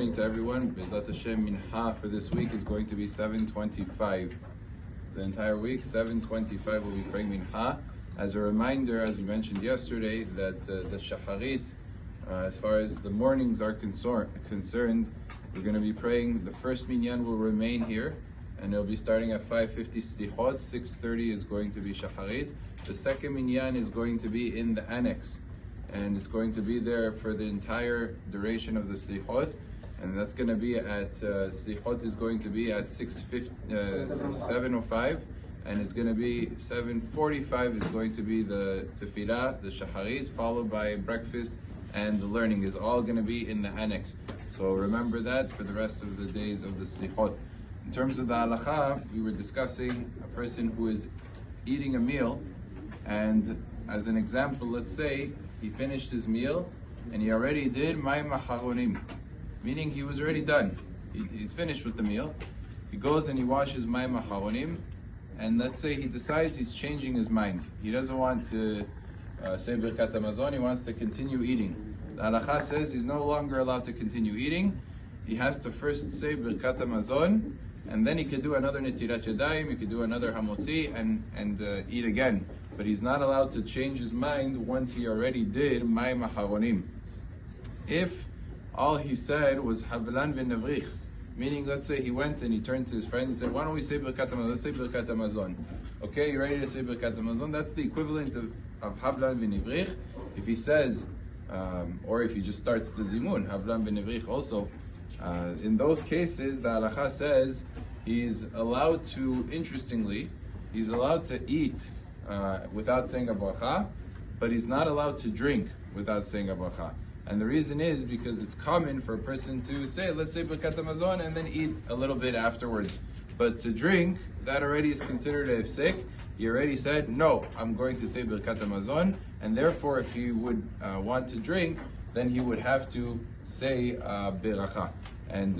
morning to everyone. Bezat Hashem Minha for this week is going to be 7:25. The entire week, 7:25, we'll be praying Minha. As a reminder, as we mentioned yesterday, that the Shacharit, as far as the mornings are concerned, we're going to be praying. The first minyan will remain here, and it'll be starting at 5:50 Slichot. 6:30 is going to be Shacharit. The second minyan is going to be in the annex, and it's going to be there for the entire duration of the Slichot, and that's going to be at Slichot is going to be at 7:05, and it's going to be 7:45 is going to be the Tefillah, the Shacharit, followed by breakfast, and the learning is all going to be in the annex. So remember that for the rest of the days of the Slichot. In terms of the Halacha, we were discussing a person who is eating a meal, and as an example, let's say he finished his meal and he already did Mayim Acharonim, meaning he was already done. He's finished with the meal. He goes and he washes Mayim Acharonim, and let's say he decides he's changing his mind. He doesn't want to say Birkat Hamazon, he wants to continue eating. The Halacha says he's no longer allowed to continue eating. He has to first say Birkat Hamazon, and then he could do another Netilat Yadayim, he could do another Hamotzi, and eat again. But he's not allowed to change his mind once he already did Mayim Acharonim. If all he said was Havlan v'nevrich, meaning let's say he went and he turned to his friend and said, why don't we say Birkat Hamazon? Let's say Birkat Hamazon. Okay, you ready to say Birkat Hamazon? That's the equivalent of Havlan v'nevrich. If he says, or if he just starts the Zimun, Havlan v'nevrich also, in those cases, the Halacha says he's allowed to, interestingly, he's allowed to eat without saying a bracha, but he's not allowed to drink without saying a bracha. And the reason is because it's common for a person to say, let's say Birkat Hamazon, and then eat a little bit afterwards. But to drink, that already is considered a ifsek. He already said, no, I'm going to say Birkat Hamazon, and therefore if he would want to drink, then he would have to say beracha. And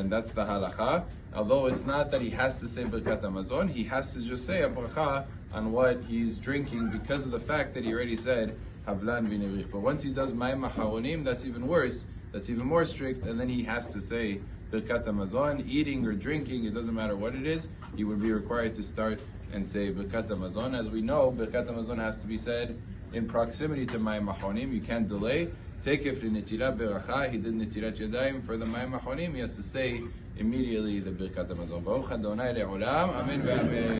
that's the halacha. Although it's not that he has to say Birkat Hamazon, he has to just say a bracha on what he's drinking because of the fact that he already said Havlan v'nevrich. But once he does Mayim Acharonim, that's even worse, that's even more strict, and then he has to say Birkat Hamazon, eating or drinking, it doesn't matter what it is, he would be required to start and say Birkat Hamazon. As we know, Birkat Hamazon has to be said in proximity to Mayim Acharonim, you can't delay. Take if the Netilat Beracha, he did Netilat Yadayim for the Mayim Acharonim, he has to say immediately the Birkat Hamazon. Baruch Adonai le'olam, Amen ve'amen.